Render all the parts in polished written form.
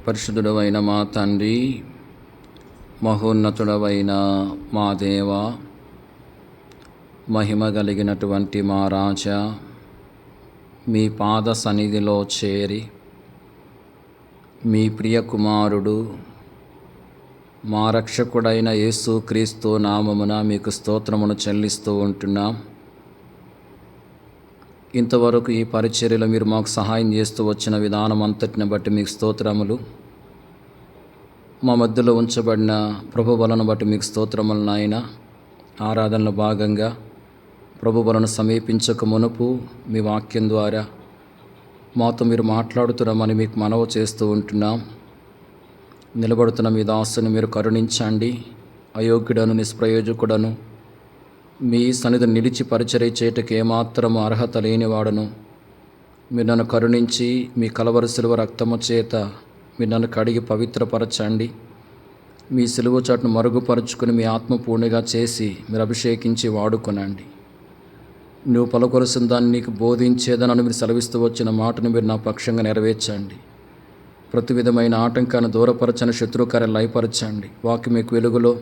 పరిశుద్ధుడవైన మా తండ్రి, మహోన్నతుడవైన మా దేవ, మహిమ కలిగినటువంటి మా రాజా, మీ పాద సన్నిధిలో చేరి మీ ప్రియ కుమారుడు మా రక్షకుడైన యేసుక్రీస్తు నామమున మీకు స్తోత్రమును చెల్లిస్తూ ఉంటున్నాం. ఇంతవరకు ఈ పరిచర్యలో మీరు మాకు సహాయం చేస్తూ వచ్చిన విధానం అంతటిని బట్టి మీకు స్తోత్రములు. మా మధ్యలో ఉంచబడిన ప్రభు బలను బట్టి మీకు స్తోత్రములు నాయన. ఆరాధనలో భాగంగా ప్రభు బలను సమీపించక మునుపు మీ వాక్యం ద్వారా మాతో మీరు మాట్లాడుతున్నామని మీకు మనవి చేస్తూ ఉంటున్నాం. నిలబడుతున్న మీ దాసుని మీరు కరుణించండి. అయోగ్యుడను, నిష్ప్రయోజకుడను, మీ సన్నిధి నిలిచి పరిచర్య చేయటకు ఏమాత్రము అర్హత లేనివాడను. మీరు నన్ను కరుణించి మీ కలవరి సిలువ రక్తము చేత మీరు నన్ను కడిగి పవిత్రపరచండి. మీ సిలువ చాటును మరుగుపరుచుకుని మీ ఆత్మపూర్ణిగా చేసి మీరు అభిషేకించి వాడుకొనండి. నువ్వు పలుకొలసిన దాన్ని నీకు బోధించేదనని మీరు సెలవిస్తూ వచ్చిన మాటను మీరు నా పక్షంగా నెరవేర్చండి. ప్రతి విధమైన ఆటంకాన్ని దూరపరచని శత్రుకార్యాలు లయపరచండి. వాక్యం మీకు వెలుగులో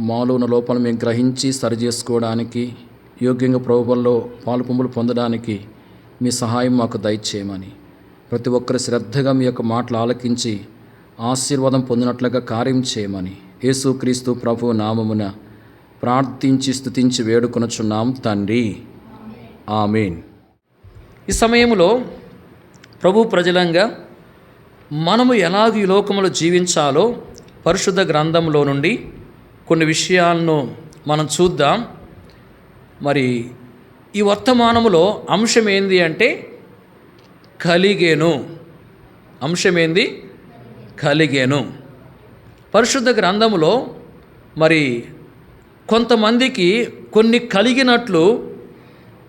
మాలో ఉన్న లోపాలను మేము గ్రహించి సరిచేసుకోవడానికి, యోగ్యంగా ప్రభువుల్లో పాలుపొంపులు పొందడానికి మీ సహాయం మాకు దయచేయమని, ప్రతి ఒక్కరి శ్రద్ధగా మీ యొక్క మాటలు ఆలకించి ఆశీర్వాదం పొందినట్లుగా కార్యం చేయమని యేసుక్రీస్తు ప్రభు నామమున ప్రార్థించి స్తుతించి వేడుకొనుచున్నాం తండ్రి, ఆమేన్. ఈ సమయంలో ప్రభు ప్రజలంగా మనము ఎలాగ ఈ లోకములో జీవించాలో పరిశుద్ధ గ్రంథంలో నుండి కొన్ని విషయాలను మనం చూద్దాం. మరి ఈ వర్తమానములో అంశం ఏంది అంటే కలిగేను. అంశం ఏంది? కలిగేను. పరిశుద్ధ గ్రంథములో మరి కొంతమందికి కొన్ని కలిగినట్లు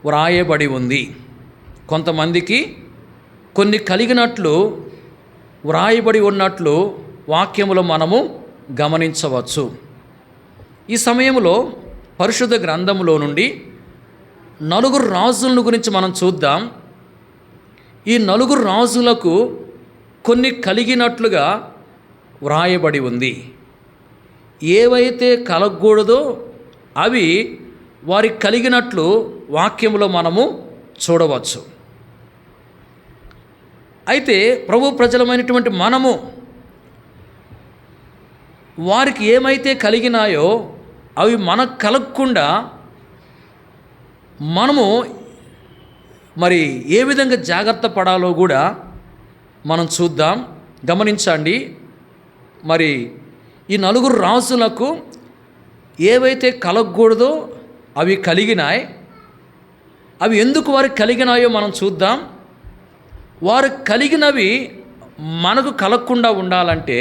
వ్రాయబడి ఉంది. కొంతమందికి కొన్ని కలిగినట్లు వ్రాయబడి ఉన్నట్లు వాక్యములో మనము గమనించవచ్చు. ఈ సమయంలో పరిశుద్ధ గ్రంథములో నుండి 4 రాజులను గురించి మనం చూద్దాం. ఈ 4 రాజులకు కొన్ని కలిగినట్లుగా వ్రాయబడి ఉంది. ఏవైతే కలగకూడదో అవి వారికి కలిగినట్లు వాక్యములో మనము చూడవచ్చు. అయితే ప్రభు ప్రజలమైనటువంటి మనము వారికి ఏమైతే కలిగినాయో అవి మనకు కలగకుండా మనము మరి ఏ విధంగా జాగ్రత్త పడాలో కూడా మనం చూద్దాం. గమనించండి. మరి ఈ 4 రాజులకు ఏవైతే కలగకూడదో అవి కలిగినాయి. అవి ఎందుకు వారికి కలిగినాయో మనం చూద్దాం. వారు కలిగినవి మనకు కలగకుండా ఉండాలంటే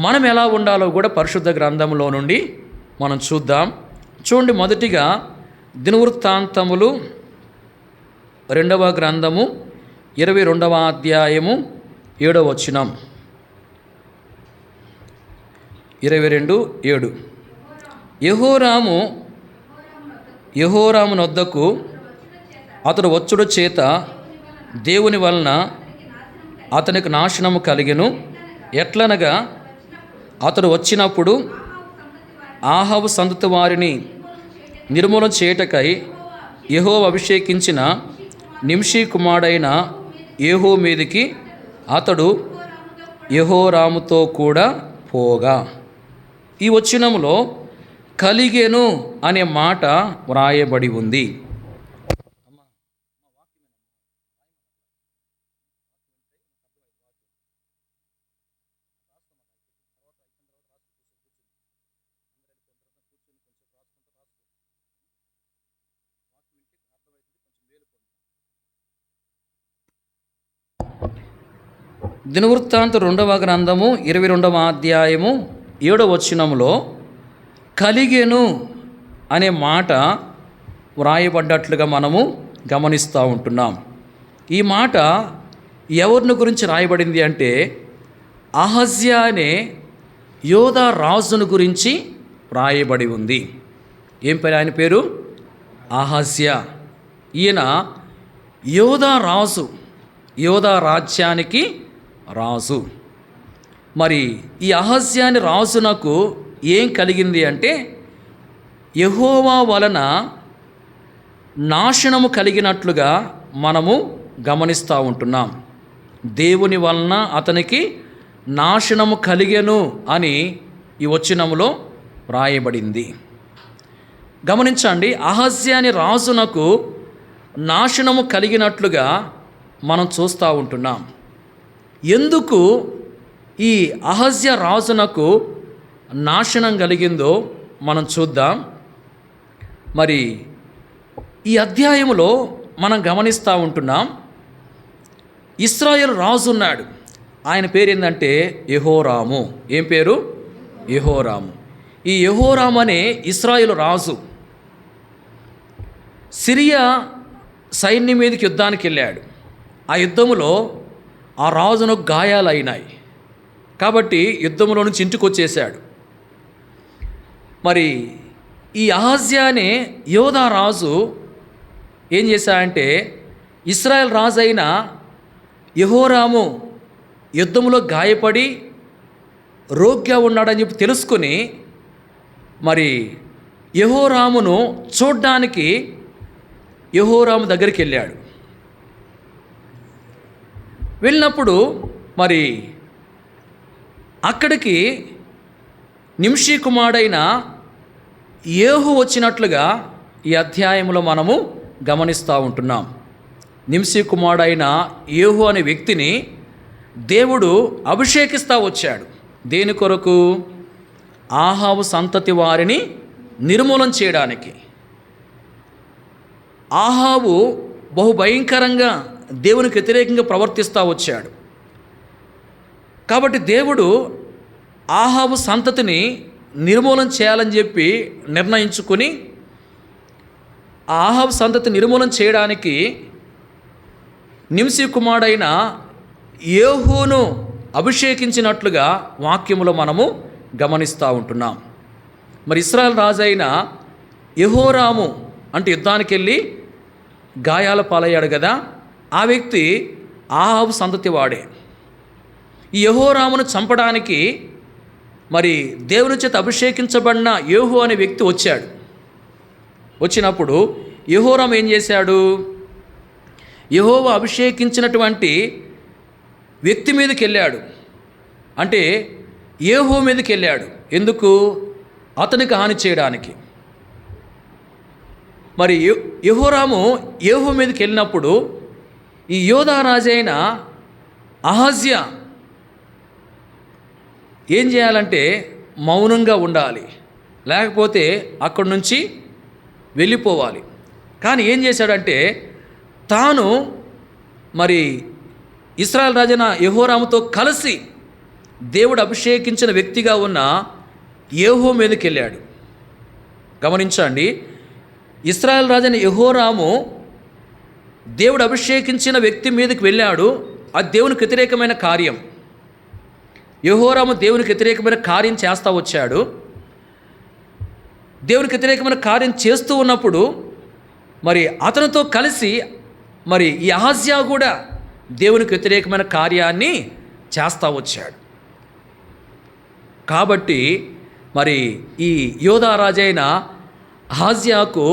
మనం ఎలా ఉండాలో కూడా పరిశుద్ధ గ్రంథంలో నుండి మనం చూద్దాం. చూడండి, మొదటిగా దినవృత్తాంతములు 2వ గ్రంథము 22వ అధ్యాయము 7వ వచనం. 22:7. యెహోరాము నొద్దకు అతడు వచ్చుడు చేత దేవుని వలన అతనికి నాశనము కలిగెను. ఎట్లనగా అతడు వచ్చినప్పుడు ఆహాబు సంతతి వారిని నిర్మూలన చేయుటకై యెహోవా అభిషేకించిన నింషీ కుమారుడైన యెహూ మీదికి అతడు యెహోరాముతో కూడా పోగా. ఈ వచనములో కలిగెను అనే మాట వ్రాయబడి ఉంది. దినవృత్తాంతం 2వ గ్రంథము 22వ అధ్యాయము 7వ వచనములో కలిగెను అనే మాట వ్రాయబడ్డట్లుగా మనము గమనిస్తూ ఉంటున్నాం. ఈ మాట ఎవరిని గురించి రాయబడింది అంటే అహజ్యా అనే యోధా రాజును గురించి వ్రాయబడి ఉంది. ఏం పేరు ఆయన పేరు? అహజ్యా. ఈయన యోధా రాజు, యోధా రాజ్యానికి రాజు. మరి ఈ అహజ్యా అనే రాజునకు ఏం కలిగింది అంటే యెహోవా వలన నాశనము కలిగినట్లుగా మనము గమనిస్తూ ఉంటున్నాం. దేవుని వలన అతనికి నాశనము కలిగెను అని ఈ వచనములో వ్రాయబడింది. గమనించండి, అహజ్యా అనే రాజునకు నాశనము కలిగినట్లుగా మనం చూస్తూ ఉంటున్నాం. ఎందుకు ఈ అహజ్యా రాజునకు నాశనం కలిగిందో మనం చూద్దాం. మరి ఈ అధ్యాయములో మనం గమనిస్తూ ఉంటున్నాం, ఇశ్రాయేలు రాజు ఉన్నాడు. ఆయన పేరు ఏంటంటే యెహోరాము. ఏం పేరు? యెహోరాము. ఈ యెహోరాము అనే ఇశ్రాయేలు రాజు సిరియా సైన్యం మీదకి యుద్ధానికి వెళ్ళాడు. ఆ యుద్ధములో ఆ రాజునకు గాయాలైనాయి కాబట్టి యుద్ధంలో నుంచి ఇంటికి వచ్చేసాడు. మరి ఈ అహజ్యా అనే యోధా రాజు ఏం చేశాడంటే ఇశ్రాయేల్ రాజు అయిన యెహోరాము యుద్ధంలో గాయపడి రోగ్గా ఉన్నాడని చెప్పి తెలుసుకుని మరి యెహోరామును చూడ్డానికి యెహోరాము దగ్గరికి వెళ్ళాడు. వెళ్ళినప్పుడు మరి అక్కడికి నింషీ కుమారుడైన యేహూ వచ్చినట్లుగా ఈ అధ్యాయంలో మనము గమనిస్తూ ఉంటున్నాం. నింషీ కుమారుడైన యేహూ అనే వ్యక్తిని దేవుడు అభిషేకిస్తూ వచ్చాడు. దేని కొరకు? ఆహాబు సంతతి వారిని నిర్మూలన చేయడానికి. ఆహాబు బహుభయంకరంగా దేవునికి వ్యతిరేకంగా ప్రవర్తిస్తూ వచ్చాడు. కాబట్టి దేవుడు ఆహాబు సంతతిని నిర్మూలన చేయాలని చెప్పి నిర్ణయించుకుని ఆహాబు సంతతి నిర్మూలన చేయడానికి నింషీ కుమారుడైన యేహూను అభిషేకించినట్లుగా వాక్యములో మనము గమనిస్తూ ఉంటున్నాం. మరి ఇశ్రాయేల్ రాజు అయిన యెహోరాము అంటే యుద్ధానికి వెళ్ళి గాయాల పాలయ్యాడు కదా, ఆ వ్యక్తి ఆహాబు సంతతి వాడే. ఈ యెహోరామును చంపడానికి మరి దేవుని చేత అభిషేకించబడిన యేహూ అనే వ్యక్తి వచ్చాడు. వచ్చినప్పుడు యెహోరాము ఏం చేశాడు? యెహోవా అభిషేకించినటువంటి వ్యక్తి మీదకి వెళ్ళాడు. అంటే యేహూ మీదకి వెళ్ళాడు. ఎందుకు? అతనికి హాని చేయడానికి. మరి యెహోరాము యేహూ మీదకి వెళ్ళినప్పుడు ఈ యోధా రాజు అయిన అహజ్యా ఏం చేయాలంటే మౌనంగా ఉండాలి, లేకపోతే అక్కడి నుంచి వెళ్ళిపోవాలి. కానీ ఏం చేశాడంటే తాను మరి ఇశ్రాయేల్ రాజైన యెహోరాముతో కలిసి దేవుడు అభిషేకించిన వ్యక్తిగా ఉన్న యేహూ మీదకి వెళ్ళాడు. గమనించండి, ఇశ్రాయేల్ రాజైన యెహోరాము దేవుడు అభిషేకించిన వ్యక్తి మీదకి వెళ్ళాడు. అది దేవునికి వ్యతిరేకమైన కార్యం. యెహోరాము దేవునికి వ్యతిరేకమైన కార్యం చేస్తూ వచ్చాడు. దేవునికి వ్యతిరేకమైన కార్యం చేస్తూ ఉన్నప్పుడు మరి అతనితో కలిసి మరి ఈ అహజ్యా కూడా దేవునికి వ్యతిరేకమైన కార్యాన్ని చేస్తూ వచ్చాడు. కాబట్టి మరి ఈ యోధా రాజైన అహజ్యాకు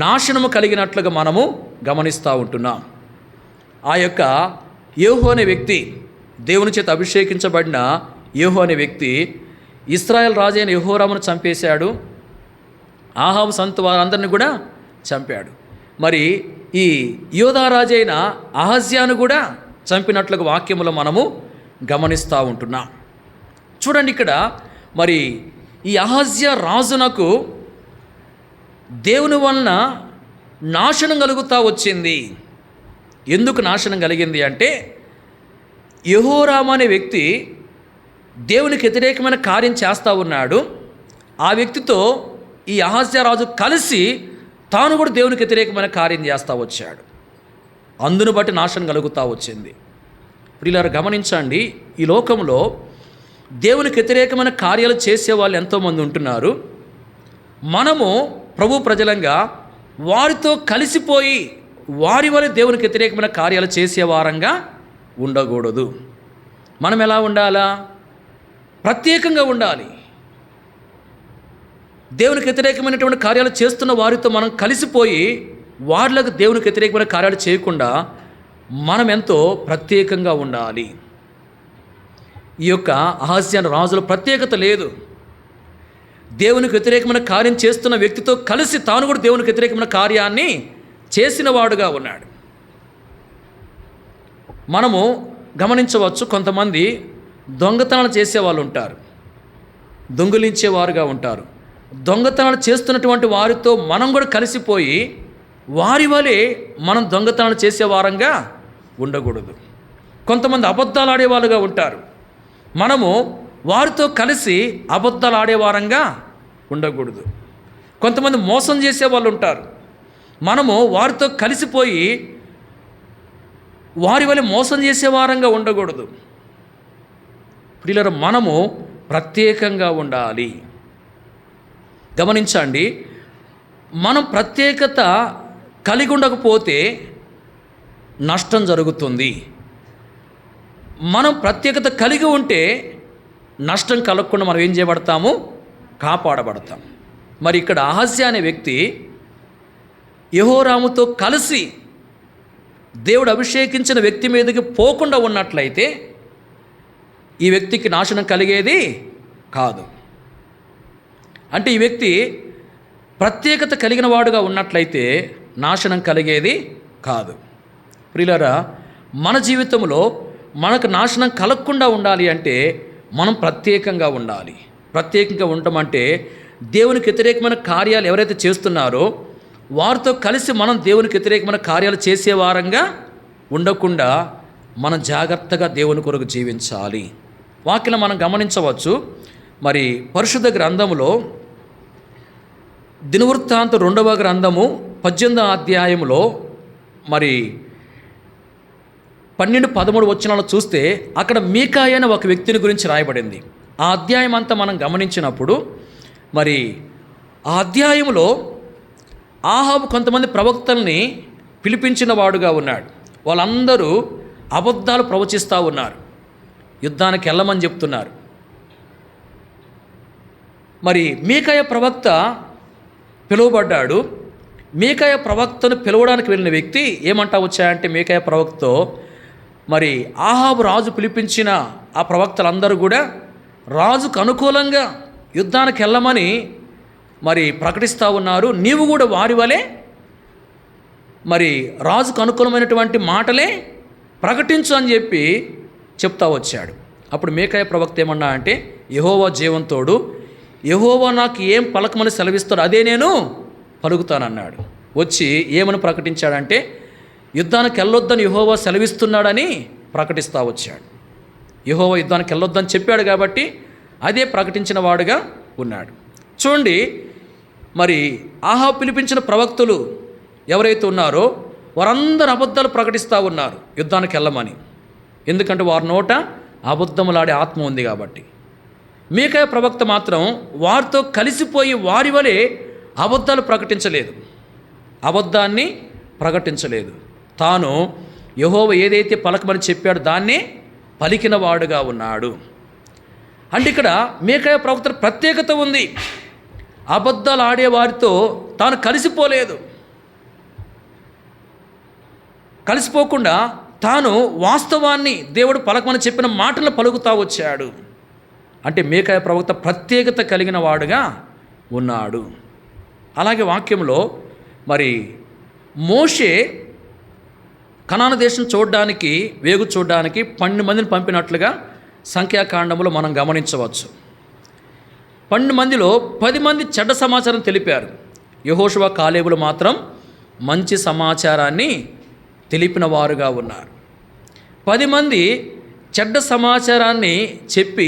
నాశనము కలిగినట్లుగా మనము గమనిస్తూ ఉంటున్నాం. ఆ యొక్క యేహూ అనే వ్యక్తి, దేవుని చేత అభిషేకించబడిన యేహూ అనే వ్యక్తి ఇశ్రాయేల్ రాజు అయిన యెహోరామును చంపేశాడు. ఆహాబు సంతతి వారందరిని కూడా చంపాడు. మరి ఈ యోధా రాజు అయిన అహజ్యాను కూడా చంపినట్లుగా వాక్యములో మనము గమనిస్తూ ఉంటున్నాం. చూడండి, ఇక్కడ మరి ఈ అహజ్యా రాజునకు దేవుని వలన నాశనం కలుగుతూ వచ్చింది. ఎందుకు నాశనం కలిగింది అంటే యెహోరాము అనే వ్యక్తి దేవునికి వ్యతిరేకమైన కార్యం చేస్తూ ఉన్నాడు. ఆ వ్యక్తితో ఈ అహజ్యా రాజు కలిసి తాను కూడా దేవునికి వ్యతిరేకమైన కార్యం చేస్తూ వచ్చాడు. అందును బట్టి నాశనం కలుగుతూ వచ్చింది. ఇప్పుడు ఇలా గమనించండి, ఈ లోకంలో దేవునికి వ్యతిరేకమైన కార్యాలు చేసేవాళ్ళు ఎంతోమంది ఉంటున్నారు. మనము ప్రభు ప్రజలంగా వారితో కలిసిపోయి వారి వల్ల దేవునికి వ్యతిరేకమైన కార్యాలు చేసేవారంగా ఉండకూడదు. మనం ఎలా ఉండాలా? ప్రత్యేకంగా ఉండాలి. దేవునికి వ్యతిరేకమైనటువంటి కార్యాలు చేస్తున్న వారితో మనం కలిసిపోయి వారిలకు దేవునికి వ్యతిరేకమైన కార్యాలు చేయకుండా మనం ఎంతో ప్రత్యేకంగా ఉండాలి. ఈ యొక్క అహజ్యా రాజుల ప్రత్యేకత లేదు. దేవునికి వ్యతిరేకమైన కార్యం చేస్తున్న వ్యక్తితో కలిసి తాను కూడా దేవునికి వ్యతిరేకమైన కార్యాన్ని చేసిన వాడుగా ఉన్నాడు. మనము గమనించవచ్చు, కొంతమంది దొంగతనాలు చేసేవాళ్ళు ఉంటారు, దొంగిలించేవారుగా ఉంటారు. దొంగతనాలు చేస్తున్నటువంటి వారితో మనం కూడా కలిసిపోయి వారి వలె మనం దొంగతనాలు చేసేవారంగా ఉండకూడదు. కొంతమంది అబద్ధాలు ఆడేవాళ్ళుగా ఉంటారు, మనము వారితో కలిసి అబద్ధాలు ఆడేవారంగా ఉండకూడదు. కొంతమంది మోసం చేసేవాళ్ళు ఉంటారు, మనము వారితో కలిసిపోయి వారి వల్ల మోసం చేసేవారంగా ఉండకూడదు. ప్రియులారా, మనము ప్రత్యేకంగా ఉండాలి. గమనించండి, మనం ప్రత్యేకత కలిగి ఉండకపోతే నష్టం జరుగుతుంది. మనం ప్రత్యేకత కలిగి ఉంటే నష్టం కలగకుండా మనం ఏం చేయబడతాము? కాపాడబడతాం. మరి ఇక్కడ అహజ్యా అనే వ్యక్తి యెహోరాముతో కలిసి దేవుడు అభిషేకించిన వ్యక్తి మీదకి పోకుండా ఉన్నట్లయితే ఈ వ్యక్తికి నాశనం కలిగేది కాదు. అంటే ఈ వ్యక్తి ప్రత్యేకత కలిగిన వాడుగా ఉన్నట్లయితే నాశనం కలిగేది కాదు. ప్రియులారా, మన జీవితంలో మనకు నాశనం కలగకుండా ఉండాలి అంటే మనం ప్రత్యేకంగా ఉండాలి. ప్రత్యేకంగా ఉండటం దేవునికి వ్యతిరేకమైన కార్యాలు ఎవరైతే చేస్తున్నారో వారితో కలిసి మనం దేవునికి వ్యతిరేకమైన కార్యాలు చేసేవారంగా ఉండకుండా మనం జాగ్రత్తగా దేవుని కొరకు జీవించాలి. వాక్యం మనం గమనించవచ్చు. మరి పరిశుద్ధ గ్రంథములో దినవృత్తాంతం 2వ గ్రంథము 18వ అధ్యాయములో మరి 12-13 వచనాలు చూస్తే అక్కడ మీకాయ అనే ఒక వ్యక్తిని గురించి రాయబడింది. ఆ అధ్యాయం అంతా మనం గమనించినప్పుడు మరి ఆ అధ్యాయంలో ఆహాబు కొంతమంది ప్రవక్తల్ని పిలిపించిన వాడుగా ఉన్నాడు. వాళ్ళందరూ అబద్ధాలు ప్రవచిస్తూ ఉన్నారు, యుద్ధానికి వెళ్ళమని చెప్తున్నారు. మరి మీకాయ ప్రవక్త పిలువబడ్డాడు. మీకాయ ప్రవక్తను పిలవడానికి వెళ్ళిన వ్యక్తి ఏమంటా వచ్చాయంటే మీకాయ ప్రవక్తతో మరి ఆహాబు రాజు పిలిపించిన ఆ ప్రవక్తలందరూ కూడా రాజుకు అనుకూలంగా యుద్ధానికి వెళ్ళమని మరి ప్రకటిస్తూ ఉన్నారు. నీవు కూడా వారి వలె మరి రాజుకు అనుకూలమైనటువంటి మాటలే ప్రకటించు అని చెప్పి చెప్తా వచ్చాడు. అప్పుడు మీకాయ ప్రవక్త ఏమన్నా అంటే, యెహోవా జీవంతోడు, యెహోవా నాకు ఏం పలకమని సెలవిస్తాడు అదే నేను పలుకుతానన్నాడు. వచ్చి ఏమని ప్రకటించాడంటే, యుద్ధానికి వెళ్ళొద్దని యెహోవా సెలవిస్తున్నాడని ప్రకటిస్తూ వచ్చాడు. యెహోవా యుద్ధానికి వెళ్ళొద్దని చెప్పాడు కాబట్టి అదే ప్రకటించిన వాడుగా ఉన్నాడు. చూడండి, మరి ఆహాబు పిలిపించిన ప్రవక్తలు ఎవరైతే ఉన్నారో వారందరూ అబద్ధాలు ప్రకటిస్తూ ఉన్నారు యుద్ధానికి వెళ్ళమని. ఎందుకంటే వారి నోట అబద్ధములాడే ఆత్మ ఉంది కాబట్టి. మీకాయ ప్రవక్త మాత్రం వారితో కలిసిపోయి వారి వలె అబద్ధాలు ప్రకటించలేదు, అబద్ధాన్ని ప్రకటించలేదు. తాను యెహోవా ఏదైతే పలకమని చెప్పాడో దాన్నే పలికిన వాడుగా ఉన్నాడు. అంటే ఇక్కడ మీకాయ ప్రవక్త ప్రత్యేకత ఉంది. అబద్ధాలు ఆడేవారితో తాను కలిసిపోలేదు. కలిసిపోకుండా తాను వాస్తవాన్ని దేవుడు పలకమని చెప్పిన మాటలు పలుకుతూ వచ్చాడు. అంటే మీకాయ ప్రవక్త ప్రత్యేకత కలిగిన వాడుగా ఉన్నాడు. అలాగే వాక్యంలో మరి మోషే కనాను దేశం చూడడానికి, వేగు చూడడానికి 12 మందిని పంపినట్లుగా సంఖ్యాకాండంలో మనం గమనించవచ్చు. 12 మందిలో 10 మంది చెడ్డ సమాచారం తెలిపారు. యెహోషువ కాలేబులు మాత్రం మంచి సమాచారాన్ని తెలిపిన వారుగా ఉన్నారు. 10 మంది చెడ్డ సమాచారాన్ని చెప్పి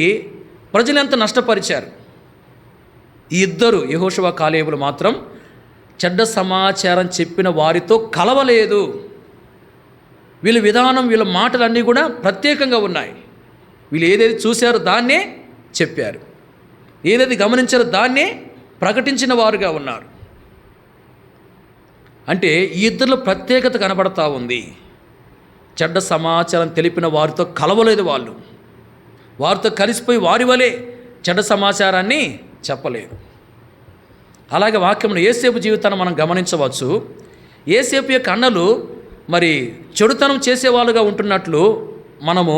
ప్రజలు ఎంత నష్టపరిచారు. ఈ ఇద్దరు యెహోషువ కాలేబులు మాత్రం చెడ్డ సమాచారం చెప్పిన వారితో కలవలేదు. వీళ్ళ విధానం, వీళ్ళ మాటలన్నీ కూడా ప్రత్యేకంగా ఉన్నాయి. వీళ్ళు ఏదైతే చూశారో దాన్నే చెప్పారు, ఏదైతే గమనించారో దాన్నే ప్రకటించిన వారుగా ఉన్నారు. అంటే ఈ ఇద్దరిలో ప్రత్యేకత కనబడతా ఉంది. చెడ్డ సమాచారం తెలిపిన వారితో కలవలేదు వాళ్ళు. వారితో కలిసిపోయి వారి వలె చెడ్డ సమాచారాన్ని చెప్పలేదు. అలాగే వాక్యంలో యోసేపు జీవితాన్ని మనం గమనించవచ్చు. యోసేపు యొక్క అన్నలు మరి చెడుతనం చేసేవాళ్ళుగా ఉంటున్నట్లు మనము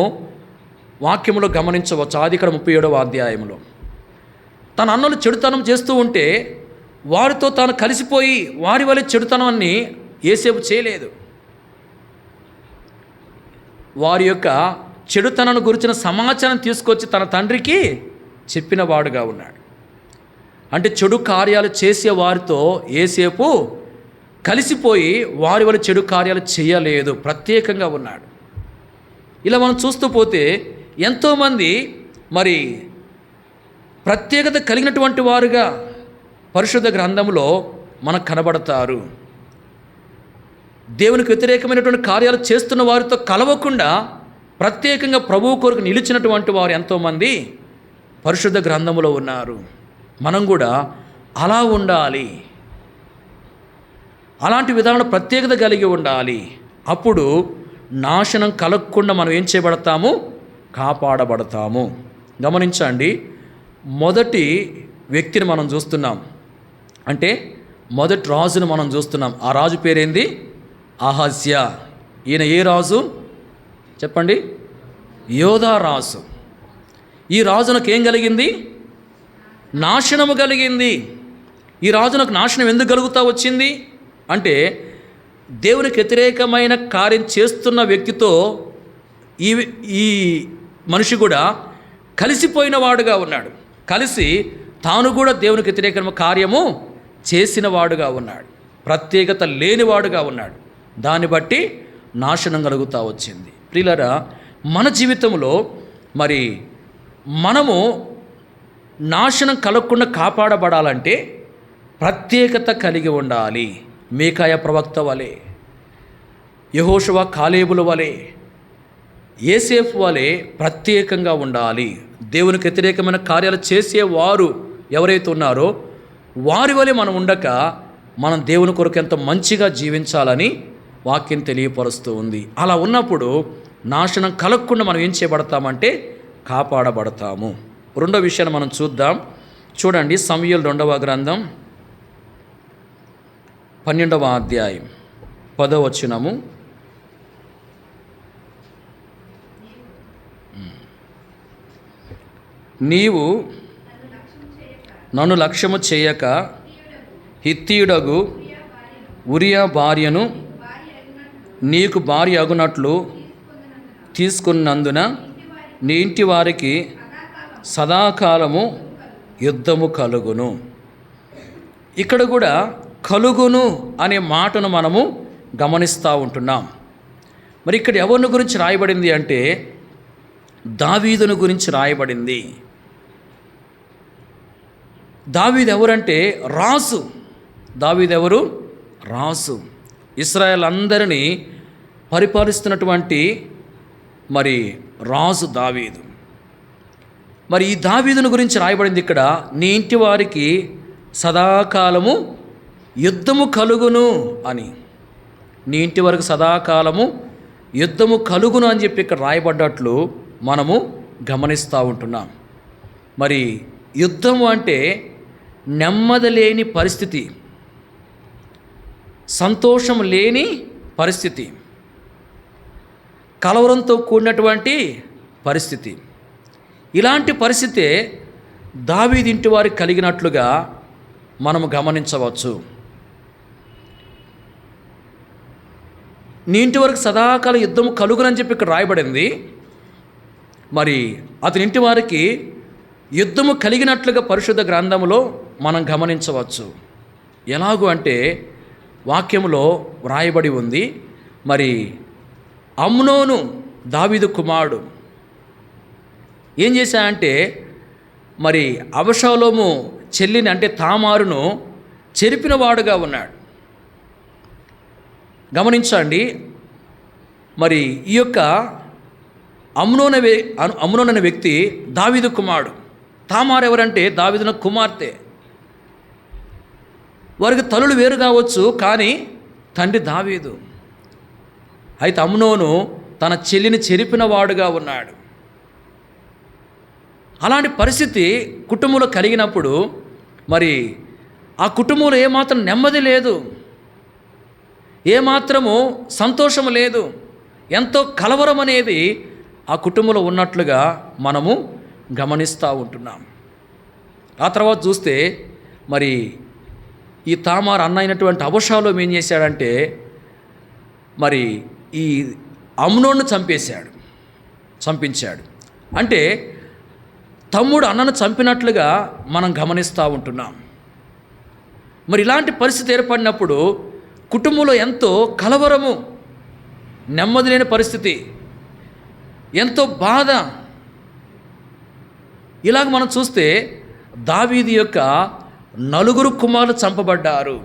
వాక్యంలో గమనించవచ్చు. ఆదికాండం 37వ అధ్యాయంలో తన అన్నలు చెడుతనం చేస్తూ ఉంటే వారితో తాను కలిసిపోయి వారి వలె చెడుతనాన్ని యోసేపు చేయలేదు. వారి యొక్క చెడుతనాన్ని గురించిన సమాచారం తీసుకొచ్చి తన తండ్రికి చెప్పిన వాడుగా ఉన్నాడు. అంటే చెడు కార్యాలు చేసే వారితో యోసేపు కలిసిపోయి వారి వల్ల చెడు కార్యాలు చేయలేదు, ప్రత్యేకంగా ఉన్నాడు. ఇలా మనం చూస్తూ పోతే ఎంతోమంది మరి ప్రత్యేకత కలిగినటువంటి వారుగా పరిశుద్ధ గ్రంథంలో మనకు కనబడతారు. దేవునికి వ్యతిరేకమైనటువంటి కార్యాలు చేస్తున్న వారితో కలవకుండా ప్రత్యేకంగా ప్రభువు కొరకు నిలిచినటువంటి వారు ఎంతోమంది పరిశుద్ధ గ్రంథంలో ఉన్నారు. మనం కూడా అలా ఉండాలి, అలాంటి విధానం ప్రత్యేకత కలిగి ఉండాలి. అప్పుడు నాశనం కలగకుండా మనం ఏం చేయబడతాము? కాపాడబడతాము. గమనించండి, మొదటి వ్యక్తిని మనం చూస్తున్నాం, అంటే మొదటి రాజును మనం చూస్తున్నాం. ఆ రాజు పేరేంది? అహజ్యా. ఈయన ఏ రాజు చెప్పండి? యోధా రాజు. ఈ రాజునకు ఏం కలిగింది? నాశనము కలిగింది. ఈ రాజునకు నాశనం ఎందుకు కలుగుతూ వచ్చింది అంటే దేవునికి వ్యతిరేకమైన కార్యం చేస్తున్న వ్యక్తితో ఈ మనిషి కూడా కలిసిపోయిన వాడుగా ఉన్నాడు. కలిసి తాను కూడా దేవునికి వ్యతిరేకమైన కార్యము చేసిన వాడుగా ఉన్నాడు, ప్రత్యేకత లేనివాడుగా ఉన్నాడు. దాన్ని బట్టి నాశనం కలుగుతూ వచ్చింది. ప్రియులారా, మన జీవితంలో మరి మనము నాశనం కలగకుండా కాపాడబడాలంటే ప్రత్యేకత కలిగి ఉండాలి. మీకాయ ప్రవక్త వలె, యెహోషువ కాలేబుల వలె, యోసేపు వలె ప్రత్యేకంగా ఉండాలి. దేవునికి వ్యతిరేకమైన కార్యాలు చేసేవారు ఎవరైతే ఉన్నారో వారి వలె మనం ఉండక మనం దేవుని కొరకు ఎంత మంచిగా జీవించాలని వాక్యం తెలియపరుస్తూ ఉంది. అలా ఉన్నప్పుడు నాశనం కలగకుండా మనం ఏం చేయబడతామంటే కాపాడబడతాము. రెండో విషయాన్ని మనం చూద్దాం. చూడండి, సమూయేలు 2వ గ్రంథం 12వ అధ్యాయం 10వ వచనము. నీవు నన్ను లక్ష్యము చేయక హిత్తీయుడగు ఉరియా భార్యను నీకు భార్య అగునట్లు తీసుకున్నందున నీ ఇంటి వారికి సదాకాలము యుద్ధము కలుగును. ఇక్కడ కూడా కలుగును అనే మాటను మనము గమనిస్తూ ఉంటున్నాం. మరి ఇక్కడ ఎవరిని గురించి రాయబడింది అంటే దావీదును గురించి రాయబడింది. దావీదు ఎవరంటే రాజు. దావీదు ఎవరు? రాజు. ఇశ్రాయేల్ అందరినీ పరిపాలిస్తున్నటువంటి మరి రాజు దావీదు. మరి ఈ దావీదును గురించి రాయబడింది ఇక్కడ, నీ ఇంటి వారికి సదాకాలము యుద్ధము కలుగును అని. నీ ఇంటి వరకు సదాకాలము యుద్ధము కలుగును అని చెప్పి ఇక్కడ రాయబడ్డట్లు మనము గమనిస్తూ ఉంటున్నాం. మరి యుద్ధము అంటే నెమ్మది లేని పరిస్థితి, సంతోషం లేని పరిస్థితి, కలవరంతో కూడినటువంటి పరిస్థితి. ఇలాంటి పరిస్థితే దావీదు ఇంటి వారికి కలిగినట్లుగా మనము గమనించవచ్చు. నీ ఇంటి వరకు సదాకాల యుద్ధము కలుగునని చెప్పి ఇక్కడ రాయబడింది. మరి అతని ఇంటి వారికి యుద్ధము కలిగినట్లుగా పరిశుద్ధ గ్రంథములో మనం గమనించవచ్చు. ఎలాగూ అంటే వాక్యములో వ్రాయబడి ఉంది. మరి అమ్నోను దావీదు కుమారుడు ఏం చేశాడంటే మరి అబషాలోము చెల్లిని అంటే తామారును చెరిపిన వాడుగా ఉన్నాడు. గమనించండి, మరి ఈ యొక్క అమ్నోను అనే వ్యక్తి దావీదు కుమారుడు. తామారు ఎవరంటే దావీదున కుమార్తె. వారికి తల్లులు వేరు కావచ్చు, కానీ తండ్రి దావీదు. అయితే అమ్నోను తన చెల్లిని చెరిపిన వాడుగా ఉన్నాడు. అలాంటి పరిస్థితి కుటుంబంలో కలిగినప్పుడు మరి ఆ కుటుంబంలో ఏమాత్రం నెమ్మది లేదు, ఏమాత్రము సంతోషం లేదు, ఎంతో కలవరం అనేది ఆ కుటుంబంలో ఉన్నట్లుగా మనము గమనిస్తూ ఉంటున్నాం. ఆ తర్వాత చూస్తే మరి ఈ తామార్ అన్న అయినటువంటి అబషాలోం ఏం చేశాడంటే మరి ఈ అమ్నోన్ను చంపించాడు. అంటే తమ్ముడు అన్నను చంపినట్లుగా మనం గమనిస్తూ ఉంటున్నాం. మరి ఇలాంటి పరిస్థితి ఏర్పడినప్పుడు కుటుంబంలో ఎంతో కలవరము, నెమ్మది లేని పరిస్థితి, ఎంతో బాధ. ఇలాగ మనం చూస్తే దావీదు యొక్క 4 కుమారులు చంపబడ్డారు.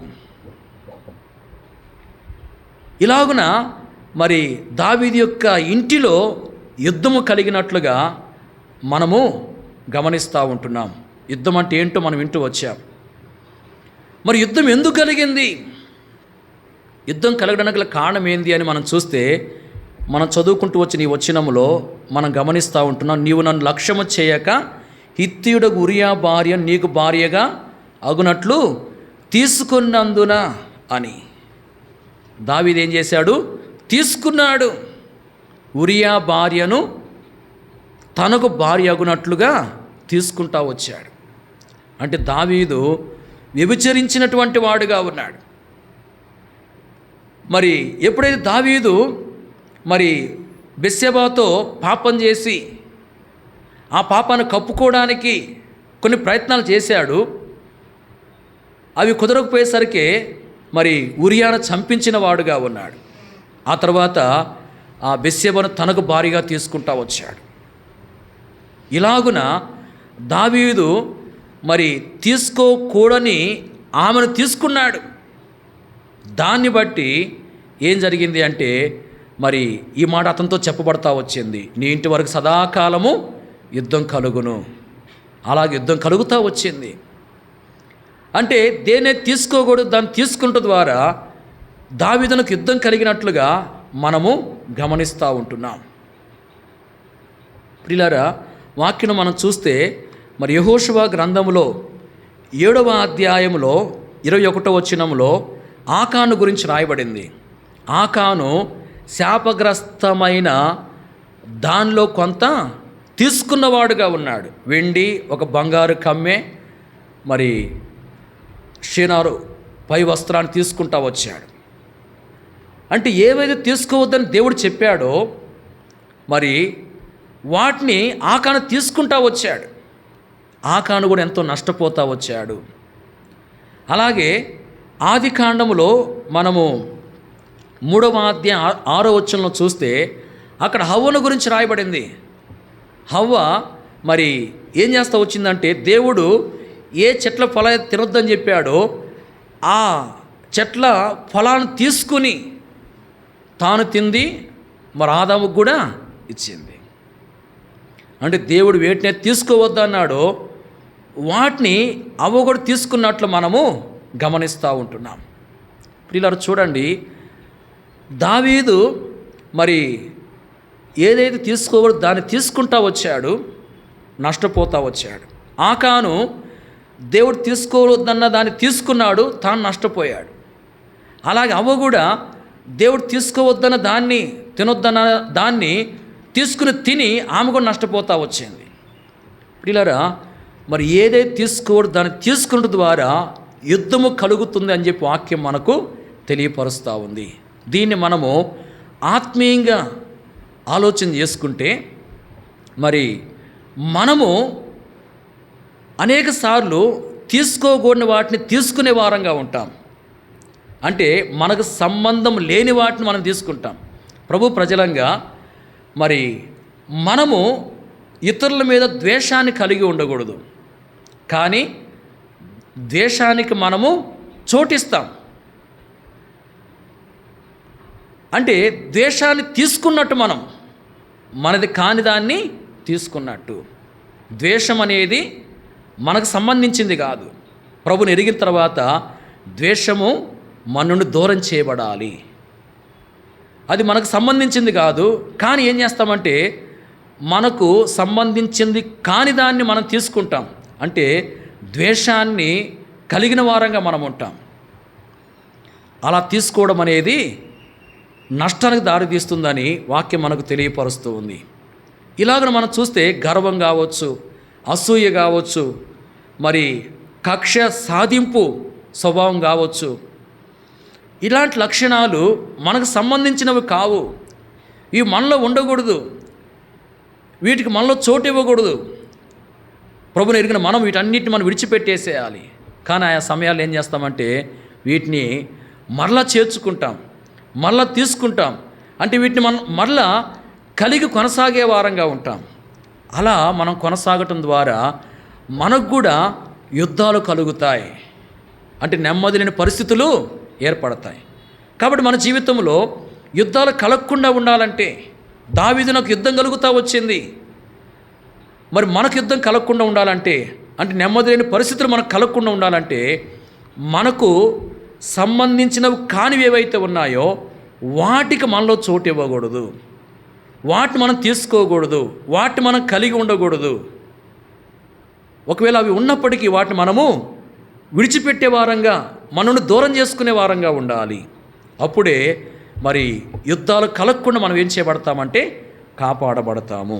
ఇలాగున మరి దావీదు యొక్క ఇంటిలో యుద్ధము కలిగినట్లుగా మనము గమనిస్తూ ఉంటున్నాం. యుద్ధం అంటే ఏంటో మనం వింటూ వచ్చాం. మరి యుద్ధం ఎందుకు కలిగింది, యుద్ధం కలగడానికి గల కారణం ఏంది అని మనం చూస్తే మనం చదువుకుంటూ వచ్చిన ఈ వచనములో మనం గమనిస్తూ ఉంటున్నాం. నీవు నన్ను లక్ష్యము చేయక హిత్తీయుడు ఉరియా భార్య నీకు భార్యగా అగునట్లు తీసుకున్నందున అని. దావీదు ఏం చేశాడు? తీసుకున్నాడు. ఉరియా భార్యను తనకు భార్య అగునట్లుగా తీసుకుంటా వచ్చాడు. అంటే దావీదు వ్యభిచరించినటువంటి వాడుగా ఉన్నాడు. మరి ఎప్పుడైతే దావీదు మరి బెత్షెబాతో పాపం చేసి ఆ పాపాన్ని కప్పుకోవడానికి కొన్ని ప్రయత్నాలు చేశాడు, అవి కుదరకపోయేసరికి మరి ఉరియాను చంపించిన వాడుగా ఉన్నాడు. ఆ తర్వాత ఆ బెత్షెబాను తనకు భార్యగా తీసుకుంటా వచ్చాడు. ఇలాగున దావీదు మరి తీసుకోకూడని ఆమెను తీసుకున్నాడు. దాన్ని బట్టి ఏం జరిగింది అంటే మరి ఈ మాట అతనితో చెప్పబడతా వచ్చింది, నీ ఇంటి వరకు సదాకాలము యుద్ధం కలుగును. అలాగే యుద్ధం కలుగుతూ వచ్చింది. అంటే దేనే తీసుకోకూడదు దాన్ని తీసుకుంట ద్వారా దావీదునకు యుద్ధం కలిగినట్లుగా మనము గమనిస్తూ ఉంటున్నాం. ప్రియులారా, వాక్యం మనం చూస్తే మరి యెహోషువ గ్రంథములో 7వ అధ్యాయములో 21వ వచనములో ఆకాను గురించి రాయబడింది. ఆకాను శాపగ్రస్తమైన దానిలో కొంత తీసుకున్నవాడుగా ఉన్నాడు. వెండి, ఒక బంగారు కమ్మె, మరి షీనారు పై వస్త్రాన్ని తీసుకుంటా వచ్చాడు. అంటే ఏవైతే తీసుకోవద్దని దేవుడు చెప్పాడో మరి వాటిని ఆకాను తీసుకుంటా వచ్చాడు. ఆకాను కూడా ఎంతో నష్టపోతూ వచ్చాడు. అలాగే ఆదికాండములో మనము 3వ అధ్యాయం 6వ వచనంలో చూస్తే అక్కడ హవ్వను గురించి రాయబడింది. హవ్వ మరి ఏం చేస్తూ వచ్చిందంటే దేవుడు ఏ చెట్ల ఫల తినొద్దని చెప్పాడో ఆ చెట్ల ఫలాన్ని తీసుకుని తాను తింది, మరి ఆదాముకు కూడా ఇచ్చింది. అంటే దేవుడు వేటినే తీసుకోవద్దన్నాడో వాటిని అవ్వ కూడా తీసుకున్నట్లు మనము గమనిస్తూ ఉంటున్నాం. ప్రియులారా, చూడండి, దావీదు మరి ఏదైతే తీసుకోకూడదు దాన్ని తీసుకుంటా వచ్చాడు, నష్టపోతూ వచ్చాడు. ఆకాను దేవుడు తీసుకోవద్దన్న దాన్ని తీసుకున్నాడు, తాను నష్టపోయాడు. అలాగే అవ్వ కూడా దేవుడు తీసుకోవద్దన్న దాన్ని తినొద్దన్న దాన్ని తీసుకుని తిని ఆమె కూడా నష్టపోతూ వచ్చింది. ప్రియులారా, మరి ఏదైతే తీసుకోవద్దు దాన్ని తీసుకున్న ద్వారా యుద్ధము కలుగుతుంది అని చెప్పి వాక్యం మనకు తెలియపరుస్తూ ఉంది. దీన్ని మనము ఆత్మీయంగా ఆలోచన చేసుకుంటే మరి మనము అనేక సార్లు తీసుకోకూడని వాటిని తీసుకునే వారంగా ఉంటాం. అంటే మనకు సంబంధం లేని వాటిని మనం తీసుకుంటాం. ప్రభు ప్రజలంగా మరి మనము ఇతరుల మీద ద్వేషాన్ని కలిగి ఉండకూడదు, కానీ ద్వేషానికి మనము చోటిస్తాం. అంటే ద్వేషాన్ని తీసుకున్నట్టు మనం మనది కాని దాన్ని తీసుకున్నట్టు. ద్వేషం అనేది మనకు సంబంధించింది కాదు. ప్రభుని ఎరిగిన తర్వాత ద్వేషము మన నుండి దూరం చేయబడాలి. అది మనకు సంబంధించింది కాదు. కానీ ఏం చేస్తామంటే మనకు సంబంధించింది కాని దాన్ని మనం తీసుకుంటాం. అంటే ద్వేషాన్ని కలిగిన వారంగా మనం ఉంటాం. అలా తీసుకోవడం అనేది నష్టానికి దారితీస్తుందని వాక్యం మనకు తెలియపరుస్తూ ఉంది. ఇలాగ మనం చూస్తే గర్వం కావచ్చు, అసూయ కావచ్చు, మరి కక్ష సాధింపు స్వభావం కావచ్చు, ఇలాంటి లక్షణాలు మనకు సంబంధించినవి కావు. ఇవి మనలో ఉండకూడదు, వీటికి మనలో చోటు ఇవ్వకూడదు. ప్రభుని ఎరిగిన మనం వీటన్నిటిని మనం విడిచిపెట్టేసేయాలి. కానీ ఆయా సమయాల్లో ఏం చేస్తామంటే వీటిని మరలా చేర్చుకుంటాం, మరలా తీసుకుంటాం. అంటే వీటిని మనం మరలా కలిగి కొనసాగే వారంగా ఉంటాం. అలా మనం కొనసాగటం ద్వారా మనకు కూడా యుద్ధాలు కలుగుతాయి, అంటే నెమ్మది లేని పరిస్థితులు ఏర్పడతాయి. కాబట్టి మన జీవితంలో యుద్ధాలు కలగకుండా ఉండాలంటే దావీదునకు యుద్ధం కలుగుతూ వచ్చింది. మరి మనకు యుద్ధం కలగకుండా ఉండాలంటే, అంటే నెమ్మది లేని పరిస్థితులు మనకు కలగకుండా ఉండాలంటే మనకు సంబంధించినవి కానివి ఏవైతే ఉన్నాయో వాటికి మనలో చోటు ఇవ్వకూడదు, వాటిని మనం తీసుకోకూడదు, వాటిని మనం కలిగి ఉండకూడదు. ఒకవేళ అవి ఉన్నప్పటికీ వాటిని మనము విడిచిపెట్టే వారంగా, మనల్ని దూరం చేసుకునే వారంగా ఉండాలి. అప్పుడే మరి యుద్ధాలు కలగకుండా మనం ఏం చేయబడతామంటే కాపాడబడతాము.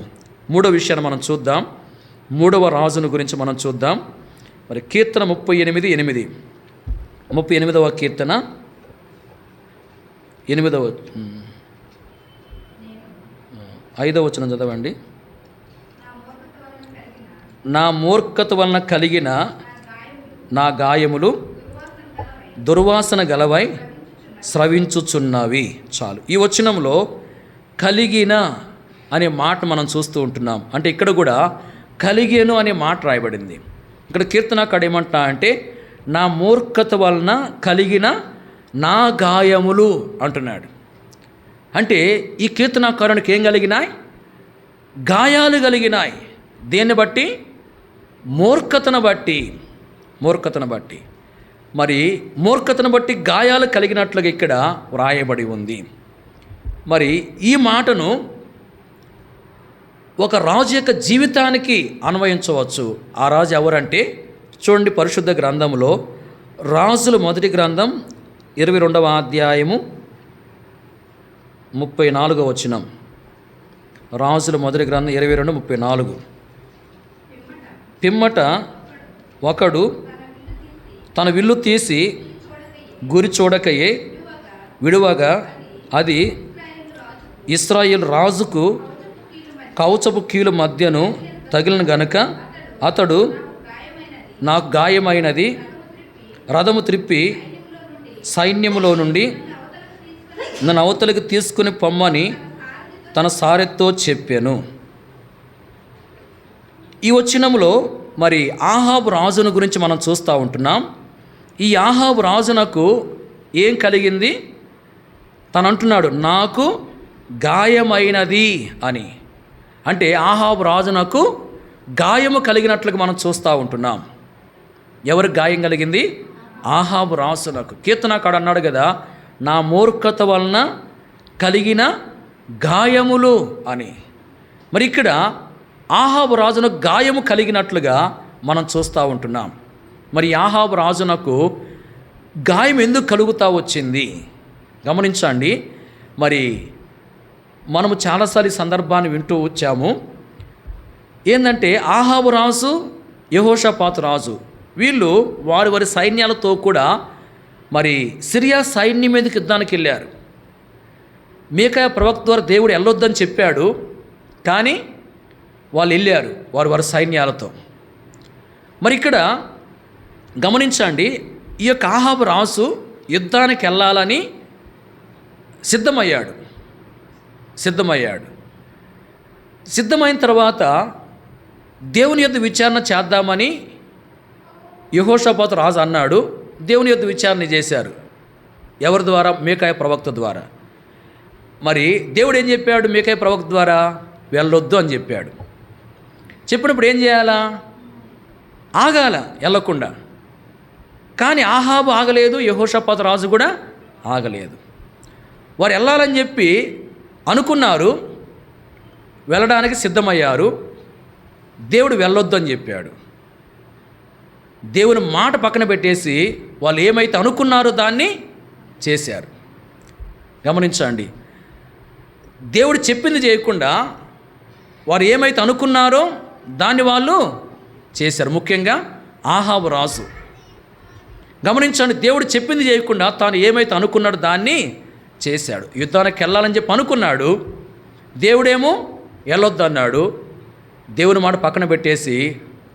మూడో విషయాన్ని మనం చూద్దాం. 3వ రాజును గురించి మనం చూద్దాం. మరి కీర్తన 38:8, 38వ కీర్తన 5వ వచనం చదవండి. నా మూర్ఖత వలన కలిగిన నా గాయములు దుర్వాసన గలవై స్రవించుచున్నవి. చాలు. ఈ వచనంలో కలిగిన అనే మాట మనం చూస్తూ ఉంటున్నాం. అంటే ఇక్కడ కూడా కలిగేను అనే మాట రాయబడింది. ఇక్కడ కీర్తనకాడు ఏమంటా అంటే నా మూర్ఖత వలన కలిగిన నా గాయములు అంటున్నాడు. అంటే ఈ కీర్తనకారునికి ఏం కలిగినాయి? గాయాలు కలిగినాయి. దేన్ని బట్టి? మూర్ఖతను బట్టి. మరి మూర్ఖతను బట్టి గాయాలు కలిగినట్లుగా ఇక్కడ వ్రాయబడి ఉంది. మరి ఈ మాటను ఒక రాజు యొక్క జీవితానికి అన్వయించవచ్చు. ఆ రాజు ఎవరంటే చూడండి, పరిశుద్ధ గ్రంథంలో రాజుల మొదటి గ్రంథం 22వ అధ్యాయము 34వ వచనం. రాజుల మొదటి గ్రంథం 22:34. పిమ్మట ఒకడు తన విల్లు తీసి గురి చూడకయే విడువగా అది ఇశ్రాయేలు రాజుకు కవచపు కీలు మధ్యను తగిలిన గనుక అతడు నాకు గాయమైనది రథము త్రిప్పి సైన్యములో నుండి నన్ను అవతలికి తీసుకుని పొమ్మని తన సారెతో చెప్పాను. ఈ వచనములో మరి ఆహాబు రాజును గురించి మనం చూస్తూ ఉంటున్నాం. ఈ ఆహాబు రాజునకు ఏం కలిగింది? తను అంటున్నాడు నాకు గాయమైనది అని. అంటే ఆహాబు రాజునకు గాయము కలిగినట్లుగా మనం చూస్తూ ఉంటున్నాం. ఎవరికి గాయం కలిగింది? ఆహాబు రాజునకు. కీర్తనకాడు అన్నాడు కదా, నా మూర్ఖత వలన కలిగిన గాయములు అని. మరి ఇక్కడ ఆహాబు రాజునకు గాయము కలిగినట్లుగా మనం చూస్తూ ఉంటున్నాం. మరి ఆహాబు రాజునకు గాయం ఎందుకు కలుగుతూ వచ్చింది గమనించండి. మరి మనము చాలాసార్లు ఈ సందర్భాన్ని వింటూ వచ్చాము. ఏంటంటే ఆహాబు రాజు, యెహోషాపాతు రాజు, వీళ్ళు వారి వారి సైన్యాలతో కూడా మరి సిరియా సైన్యం మీదకి యుద్ధానికి వెళ్ళారు. మీకాయా ప్రవక్త ద్వారా దేవుడు వెళ్ళొద్దని చెప్పాడు, కానీ వాళ్ళు వెళ్ళారు వారి వారి సైన్యాలతో. మరి ఇక్కడ గమనించండి, ఈ యొక్క ఆహాబు రాజు యుద్ధానికి వెళ్ళాలని సిద్ధమయ్యాడు. సిద్ధమైన తర్వాత దేవుని యొద్ద విచారణ చేద్దామని యెహోషాపాతు రాజు అన్నాడు. దేవుని యొద్ద విచారణ చేశారు. ఎవరి ద్వారా? మీకాయా ప్రవక్త ద్వారా. మరి దేవుడు ఏం చెప్పాడు? మీకాయా ప్రవక్త ద్వారా వెళ్ళొద్దు అని చెప్పాడు. చెప్పినప్పుడు ఏం చేయాలా? ఆగాల, వెళ్ళకుండా. కానీ ఆహాబు ఆగలేదు, యెహోషాపాతు రాజు కూడా ఆగలేదు. వారు వెళ్ళాలని చెప్పి అనుకున్నారు, వెళ్ళడానికి సిద్ధమయ్యారు. దేవుడు వెళ్ళొద్దు అని చెప్పాడు. దేవుని మాట పక్కన పెట్టేసి వాళ్ళు ఏమైతే అనుకున్నారో దాన్ని చేశారు. గమనించండి, దేవుడు చెప్పింది చేయకుండా వారు ఏమైతే అనుకున్నారో దాన్ని వాళ్ళు చేశారు. ముఖ్యంగా ఆహాబు రాజు. గమనించండి, దేవుడు చెప్పింది చేయకుండా తాను ఏమైతే అనుకున్నాడో దాన్ని చేశాడు. యుద్ధానికి వెళ్ళాలని చెప్పి అనుకున్నాడు, దేవుడేమో వెళ్ళొద్దు అన్నాడు. దేవుని మాట పక్కన పెట్టేసి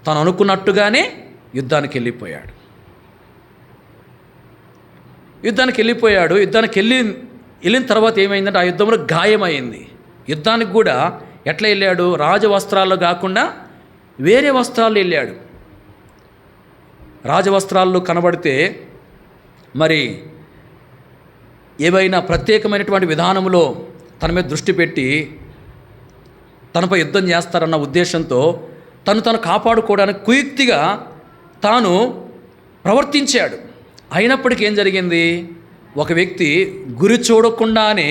తను అనుకున్నట్టుగానే యుద్ధానికి వెళ్ళిపోయాడు. యుద్ధానికి వెళ్ళిన తర్వాత ఏమైందంటే ఆ యుద్ధంలో గాయమైంది. యుద్ధానికి కూడా ఎట్లా వెళ్ళాడు? రాజవస్త్రాల్లో కాకుండా వేరే వస్త్రాల్లో వెళ్ళాడు. రాజవస్త్రాల్లో కనబడితే మరి ఏవైనా ప్రత్యేకమైనటువంటి విధానంలో తన మీద దృష్టి పెట్టి తనపై యుద్ధం చేస్తారన్న ఉద్దేశంతో తను కాపాడుకోవడానికి కుయుక్తిగా తాను ప్రవర్తించాడు. అయినప్పటికీ ఏం జరిగింది? ఒక వ్యక్తి గురి చూడకుండానే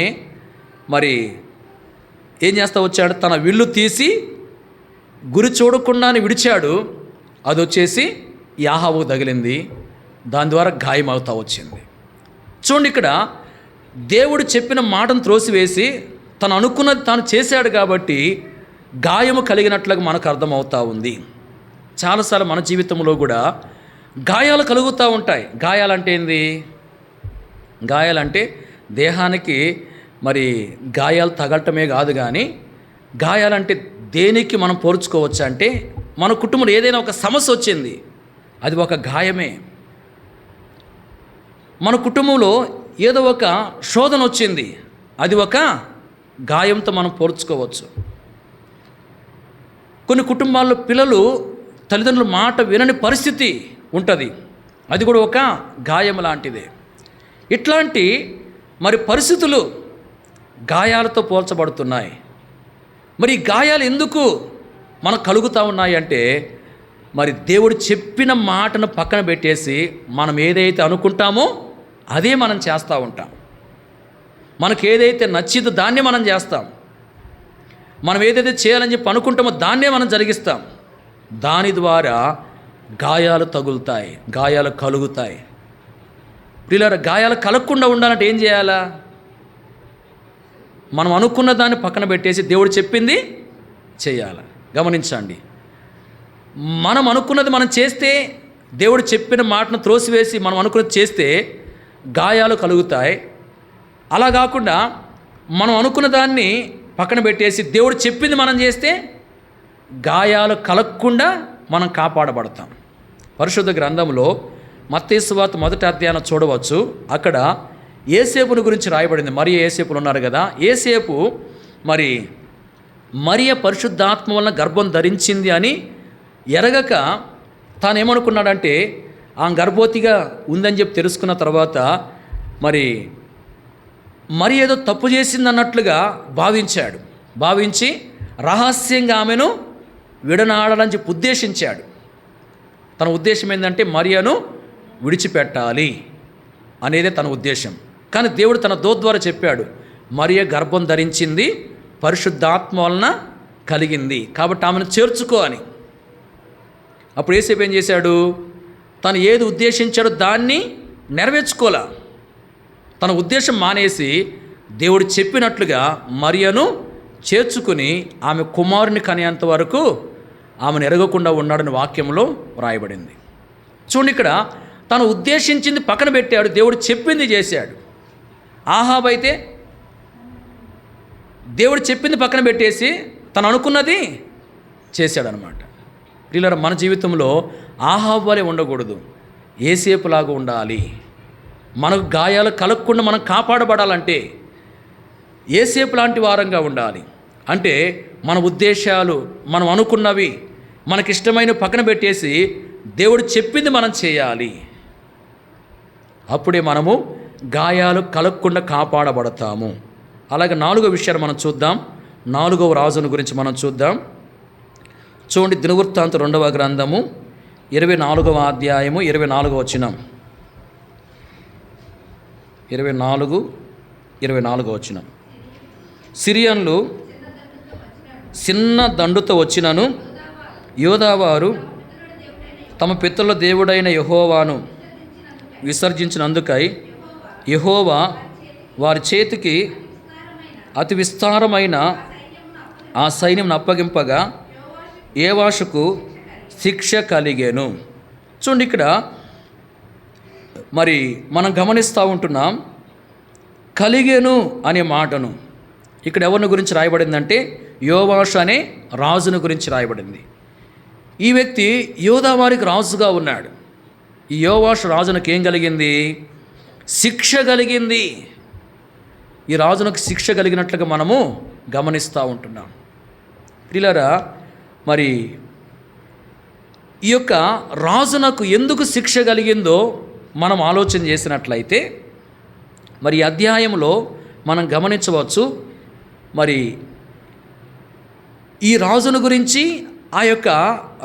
మరి ఏం చేస్తా వచ్చాడు? తన విల్లు తీసి గురి చూడకుండానే విడిచాడు. అది వచ్చేసి యాహాబుకు తగిలింది. దాని ద్వారా గాయమవుతా వచ్చింది. చూడండి, ఇక్కడ దేవుడు చెప్పిన మాటను త్రోసివేసి తను అనుకున్నది తాను చేశాడు కాబట్టి గాయము కలిగినట్లుగా మనకు అర్థమవుతూ ఉంది. చాలాసార్లు మన జీవితంలో కూడా గాయాలు కలుగుతూ ఉంటాయి. గాయాలంటే ఏంది? గాయాలంటే దేహానికి మరి గాయాలు తగలటమే కాదు, కానీ గాయాలంటే దేనికి మనం పోల్చుకోవచ్చు అంటే మన కుటుంబంలో ఏదైనా ఒక సమస్య వచ్చింది, అది ఒక గాయమే. మన కుటుంబంలో ఏదో ఒక శోధన వచ్చింది, అది ఒక గాయంతో మనం పోల్చుకోవచ్చు. కొన్ని కుటుంబాల్లో పిల్లలు తల్లిదండ్రుల మాట వినని పరిస్థితి ఉంటుంది, అది కూడా ఒక గాయం లాంటిదే. ఇట్లాంటి మరి పరిస్థితులు గాయాలతో పోల్చబడుతున్నాయి. మరి ఈ గాయాలు ఎందుకు మనకు కలుగుతూ ఉన్నాయి అంటే మరి దేవుడు చెప్పిన మాటను పక్కన పెట్టేసి మనం ఏదైతే అనుకుంటామో అదే మనం చేస్తూ ఉంటాం. మనకు ఏదైతే నచ్చిందో దాన్నే మనం చేస్తాం. మనం ఏదైతే చేయాలని చెప్పి అనుకుంటామో దాన్నే మనం జరిగిస్తాం. దాని ద్వారా గాయాలు తగులుతాయి, గాయాలు కలుగుతాయి. ప్రియులారా, గాయాలు కలగకుండా ఉండాలంటే ఏం చేయాలా? మనం అనుకున్న దాన్ని పక్కన పెట్టేసి దేవుడు చెప్పింది చేయాలి. గమనించండి, మనం అనుకున్నది మనం చేస్తే, దేవుడు చెప్పిన మాటను త్రోసివేసి మనం అనుకున్నది చేస్తే గాయాలు కలుగుతాయి. అలా కాకుండా మనం అనుకున్న దాన్ని పక్కన పెట్టేసి దేవుడు చెప్పింది మనం చేస్తే గాయాలు కలగకుండా మనం కాపాడబడతాం. పరిశుద్ధ గ్రంథంలో మత్తయి సువార్త 1వ అధ్యాయం చూడవచ్చు. అక్కడ యేసేపును గురించి రాయబడింది. మరియ యేసేపులు ఉన్నారు కదా. యేసేపు మరియ పరిశుద్ధాత్మ వలన గర్భం ధరించింది అని ఎరగక తాను ఏమనుకున్నాడంటే ఆమె గర్భవతిగా ఉందని చెప్పి తెలుసుకున్న తర్వాత మరి ఏదో తప్పు చేసిందన్నట్లుగా భావించి రహస్యంగా ఆమెను విడనాడాలని చెప్పి ఉద్దేశించాడు. తన ఉద్దేశం ఏంటంటే మరియను విడిచిపెట్టాలి అనేదే తన ఉద్దేశం. కానీ దేవుడు తన దూత ద్వారా చెప్పాడు, మరియ గర్భం ధరించింది, పరిశుద్ధాత్మ వలన కలిగింది, కాబట్టి ఆమెను చేర్చుకో అని. అప్పుడు యేసేపు ఏం చేశాడు? తను ఏది ఉద్దేశించాడో దాన్ని నెరవేర్చుకోలే. తన ఉద్దేశం మానేసి దేవుడు చెప్పినట్లుగా మరియను చేర్చుకుని ఆమె కుమారుని కనేంత వరకు ఆమెను ఎరగకుండా ఉన్నాడని వాక్యంలో వ్రాయబడింది. చూడండి, ఇక్కడ తను ఉద్దేశించింది పక్కన పెట్టాడు, దేవుడు చెప్పింది చేశాడు. ఆహాబు అయితే దేవుడు చెప్పింది పక్కన పెట్టేసి తను అనుకున్నది చేశాడనమాట. ప్రియులారా, మన జీవితంలో ఆహాబు వలె ఉండకూడదు, యేసేపులాగా ఉండాలి. మనకు గాయాలు కలగకుండా మనం కాపాడబడాలంటే యేసేపు లాంటి వారంగా ఉండాలి. అంటే మన ఉద్దేశాలు, మనం అనుకున్నవి, మనకిష్టమైన పక్కన పెట్టేసి దేవుడు చెప్పింది మనం చేయాలి. అప్పుడే మనము గాయాలు కలగకుండా కాపాడబడతాము. అలాగే 4వ విషయాన్ని మనం చూద్దాం. 4వ రాజుని గురించి మనం చూద్దాం. చూడండి, దినవృత్తాంతం 2వ గ్రంథము 24వ అధ్యాయము 24వ వచనం. 24వ వచనం. సిరియన్లు చిన్న దండుతో వచ్చినను యోదావారు తమ పితరుల దేవుడైన యెహోవాను విసర్జించినందుకై యెహోవా వారి చేతికి అతి విస్తారమైన ఆ సైన్యం అప్పగింపగా యోవాషుకు శిక్ష కలిగెను. చూడండి, ఇక్కడ మరి మనం గమనిస్తూ ఉంటున్నాం, కలిగెను అనే మాటను ఇక్కడ ఎవరిని గురించి రాయబడిందంటే యోవాషు అనే రాజును గురించి రాయబడింది. ఈ వ్యక్తి యోధా వారికి రాజుగా ఉన్నాడు. ఈ యోవాషు రాజునకు ఏం కలిగింది? శిక్ష కలిగింది. ఈ రాజునకు శిక్ష కలిగినట్లుగా మనము గమనిస్తూ ఉంటున్నాం. ప్రియులారా, మరి ఈ యొక్క రాజునకు ఎందుకు శిక్ష కలిగిందో మనం ఆలోచన చేసినట్లయితే మరి ఈ అధ్యాయంలో మనం గమనించవచ్చు. మరి ఈ రాజును గురించి, ఆ యొక్క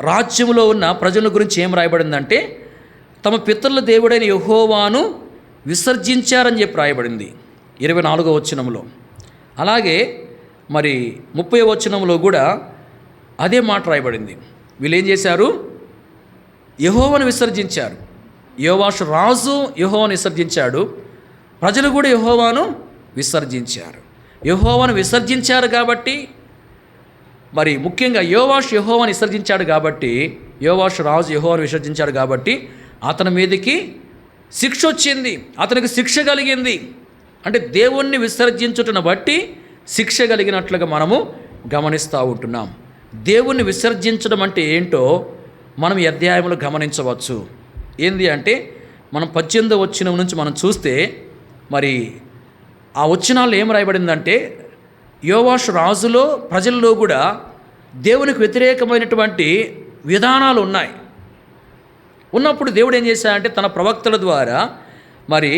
రాజ్యంలో ఉన్న ప్రజల గురించి ఏం రాయబడిందంటే తమ పితరుల దేవుడైన యెహోవాను విసర్జించారని చెప్పి రాయబడింది 24వ వచనంలో. అలాగే మరి 30వ వచనంలో కూడా అదే మాట రాయబడింది. వీళ్ళు ఏం చేశారు? యెహోవాను విసర్జించారు. యోవాషు రాజు యెహోవాను విసర్జించాడు, ప్రజలు కూడా యెహోవాను విసర్జించారు. యెహోవాను విసర్జించారు కాబట్టి, మరి ముఖ్యంగా యోవాషు యెహోవాను విసర్జించాడు కాబట్టి, యోవాషు రాజు యెహోవాను విసర్జించాడు కాబట్టి అతని మీదకి శిక్ష వచ్చింది, అతనికి శిక్ష కలిగింది. అంటే దేవుణ్ణి విసర్జించుటను బట్టి శిక్ష కలిగినట్లుగా మనము గమనిస్తూ ఉంటున్నాం. దేవుణ్ణి విసర్జించడం అంటే ఏంటో మనం ఈ అధ్యాయంలో గమనించవచ్చు. ఏంది అంటే మనం 18వ వచనం నుంచి మనం చూస్తే మరి ఆ వచనాల్లో ఏం రాయబడిందంటే యోవాషు రాజులో ప్రజల్లో కూడా దేవునికి వ్యతిరేకమైనటువంటి విధానాలు ఉన్నాయి. ఉన్నప్పుడు దేవుడు ఏం చేశాడంటే తన ప్రవక్తల ద్వారా మరి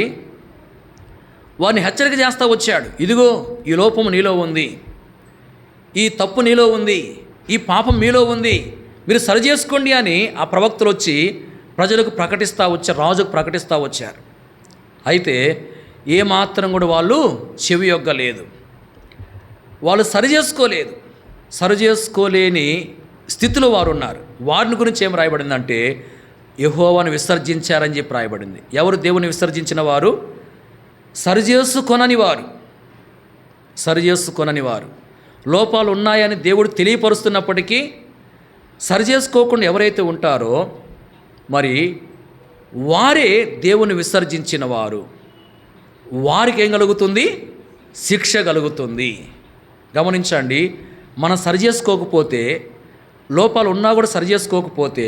వారిని హెచ్చరిక చేస్తూ వచ్చాడు. ఇదిగో ఈ లోపము నీలో ఉంది, ఈ తప్పు నీలో ఉంది, ఈ పాపం మీలో ఉంది, మీరు సరి చేసుకోండి అని ఆ ప్రవక్తలు వచ్చి ప్రజలకు ప్రకటిస్తూ వచ్చారు, రాజుకు ప్రకటిస్తూ వచ్చారు. అయితే ఏమాత్రం కూడా వాళ్ళు చెవియొగ్గలేదు, వాళ్ళు సరి చేసుకోలేని స్థితిలో వారు ఉన్నారు. వారిని గురించి ఏం రాయబడిందంటే యెహోవాను విసర్జించారని చెప్పి రాయబడింది. ఎవరు దేవుని విసర్జించిన వారు? సరిచేసుకొనని వారు. లోపాలు ఉన్నాయని దేవుడు తెలియపరుస్తున్నప్పటికీ సరిచేసుకోకుండా ఎవరైతే ఉంటారో మరి వారే దేవుని విసర్జించిన వారు. వారికి ఏం కలుగుతుంది? శిక్ష కలుగుతుంది. గమనించండి, మనం సరిచేసుకోకపోతే, లోపాలు ఉన్నా కూడా సరిచేసుకోకపోతే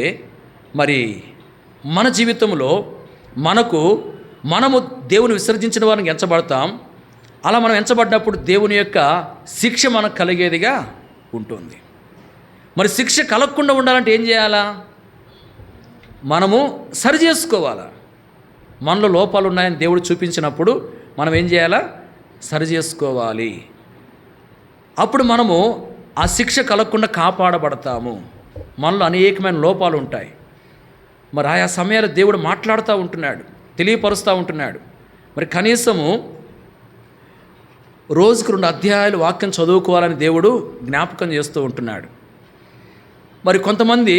మరి మన జీవితంలో మనము దేవుని విసర్జించిన వారిని ఎంచబడతాం. అలా మనం ఎంచబడ్డప్పుడు దేవుని యొక్క శిక్ష మనకు కలిగేదిగా ఉంటుంది. మరి శిక్ష కలగకుండా ఉండాలంటే ఏం చేయాలా? మనము సరి చేసుకోవాలా. మనలో లోపాలు ఉన్నాయని దేవుడు చూపించినప్పుడు మనం ఏం చేయాలా? సరి చేసుకోవాలి. అప్పుడు మనము ఆ శిక్ష కలగకుండా కాపాడబడతాము. మనలో అనేకమైన లోపాలు ఉంటాయి. మరి ఆయా సమయాలు దేవుడు మాట్లాడుతూ ఉంటున్నాడు, తెలియపరుస్తూ ఉంటున్నాడు. మరి కనీసము రోజుకు 2 అధ్యాయాలు వాక్యం చదువుకోవాలని దేవుడు జ్ఞాపకం చేస్తూ ఉంటున్నాడు. మరి కొంతమంది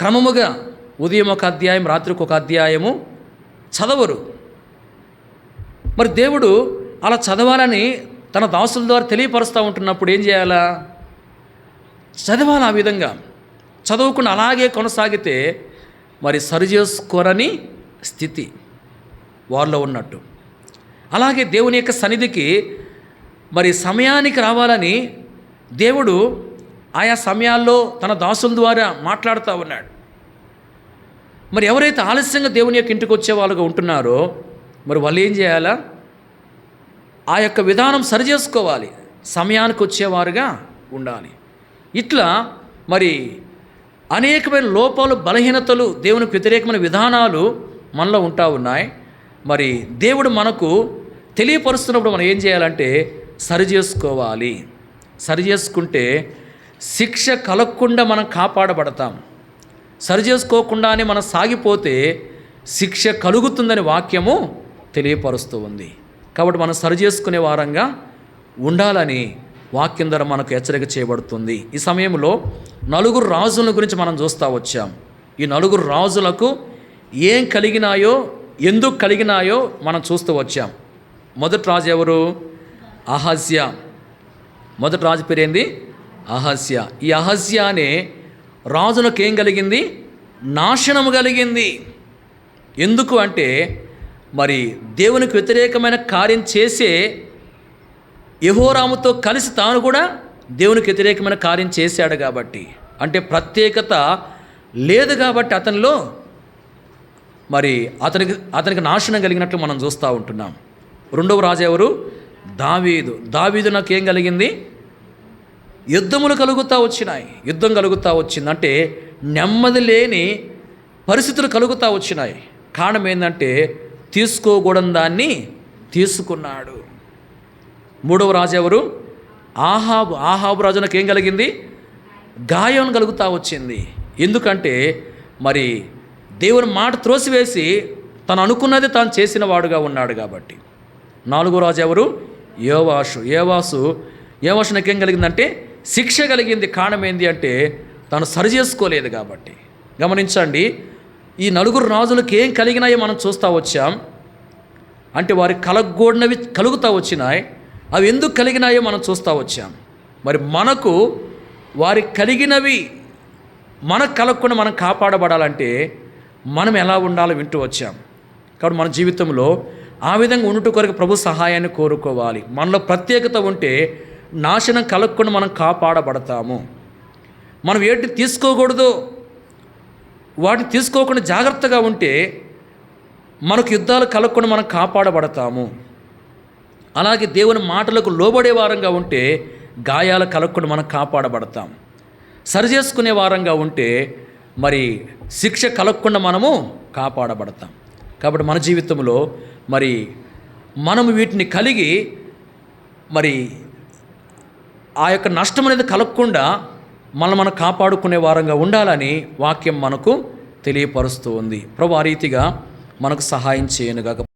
క్రమముగా ఉదయం ఒక అధ్యాయం, రాత్రికి ఒక అధ్యాయము చదవరు. మరి దేవుడు అలా చదవాలని తన దాసుల ద్వారా తెలియపరుస్తూ ఉంటున్నప్పుడు ఏం చేయాలా? చదవాలి. ఆ విధంగా చదవకుండా అలాగే కొనసాగితే మరి సరిచేసుకోరని స్థితి వారిలో ఉన్నట్టు. అలాగే దేవుని యొక్క సన్నిధికి మరి సమయానికి రావాలని దేవుడు ఆయా సమయాల్లో తన దాసుల ద్వారా మాట్లాడుతూ ఉన్నాడు. మరి ఎవరైతే ఆలస్యంగా దేవుని యొక్క ఇంటికి వచ్చే వాళ్ళుగా ఉంటున్నారో మరి వాళ్ళు ఏం చేయాలా? ఆ యొక్క విధానం సరిచేసుకోవాలి, సమయానికి వచ్చేవారుగా ఉండాలి. ఇట్లా మరి అనేకమైన లోపాలు, బలహీనతలు, దేవునికి వ్యతిరేకమైన విధానాలు మనలో ఉంటా ఉన్నాయి. మరి దేవుడు మనకు తెలియపరుస్తున్నప్పుడు మనం ఏం చేయాలంటే సరిచేసుకోవాలి. సరిచేసుకుంటే శిక్ష కలగకుండా మనం కాపాడబడతాం. సరిచేసుకోకుండానే మనం సాగిపోతే శిక్ష కలుగుతుందని వాక్యము తెలియపరుస్తూ ఉంది. కాబట్టి మనం సరిచేసుకునే వారంగా ఉండాలని వాక్యం ద్వారా మనకు హెచ్చరిక చేయబడుతుంది. ఈ సమయంలో నలుగురు రాజుల గురించి మనం చూస్తూ వచ్చాం. ఈ నలుగురు రాజులకు ఏం కలిగినాయో, ఎందుకు కలిగినాయో మనం చూస్తూ వచ్చాం. మొదటి రాజు ఎవరు? అహజ్యా. మొదటి రాజు పేరేంది? అహజ్యా. ఈ అహజ్యా అనే రాజులకు ఏం కలిగింది? నాశనము కలిగింది. ఎందుకు అంటే మరి దేవునికి వ్యతిరేకమైన కార్యం చేసే యెహోరాముతో కలిసి తాను కూడా దేవునికి వ్యతిరేకమైన కార్యం చేశాడు కాబట్టి, అంటే ప్రత్యేకత లేదు కాబట్టి అతనిలో మరి అతనికి నాశనం కలిగినట్లు మనం చూస్తూ ఉంటున్నాం. రెండవ రాజు ఎవరు? దావీదు. దావీదు నాకు ఏం కలిగింది? యుద్ధములు కలుగుతూ వచ్చినాయి. యుద్ధం కలుగుతూ వచ్చింది అంటే నెమ్మది లేని పరిస్థితులు కలుగుతూ వచ్చినాయి. కారణం ఏంటంటే తీసుకోకూడని దాన్ని తీసుకున్నాడు. మూడవ రాజు ఎవరు? ఆహాబు. ఆహాబు రాజు నాకు ఏం కలిగింది? గాయం కలుగుతూ వచ్చింది. ఎందుకంటే మరి దేవుని మాట త్రోసివేసి తను అనుకున్నది తాను చేసిన వాడుగా ఉన్నాడు కాబట్టి. నాలుగో రాజు ఎవరు? యోవాషు. యోవాషు నాకు ఏం కలిగిందంటే శిక్ష కలిగింది. కారణం ఏంది అంటే తను సరి చేసుకోలేదు కాబట్టి. గమనించండి, ఈ నలుగురు రాజులకు ఏం కలిగినాయో మనం చూస్తూ వచ్చాం. అంటే వారి కలగూడినవి కలుగుతూ వచ్చినాయి. అవి ఎందుకు కలిగినాయో మనం చూస్తూ వచ్చాం. మరి మనకు వారి కలిగినవి మనకు కలగకుండా మనం కాపాడబడాలంటే మనం ఎలా ఉండాలో వింటూ వచ్చాం. కాబట్టి మన జీవితంలో ఆ విధంగా ఉండుట కొరకు ప్రభు సహాయాన్ని కోరుకోవాలి. మనలో ప్రత్యేకత ఉంటే నాశనం కలగకుండా మనం కాపాడబడతాము. మనం ఏంటి తీసుకోకూడదు, వాటిని తీసుకోకుండా జాగ్రత్తగా ఉంటే మనకు యుద్ధాలు కలగకుండా మనం కాపాడబడతాము. అలాగే దేవుని మాటలకు లోబడే వారంగా ఉంటే గాయాలు కలగకుండా మనం కాపాడబడతాం. సరి చేసుకునే వారంగా ఉంటే మరి శిక్ష కలగకుండా మనము కాపాడబడతాం. కాబట్టి మన జీవితంలో మరి మనము వీటిని కలిగి మరి ఆ యొక్క నష్టం అనేది కలగకుండా మనం కాపాడుకునే వారంగా ఉండాలని వాక్యం మనకు తెలియపరుస్తూ ఉంది. ప్రభు ఆ రీతిగా మనకు సహాయం చేయనుగాక.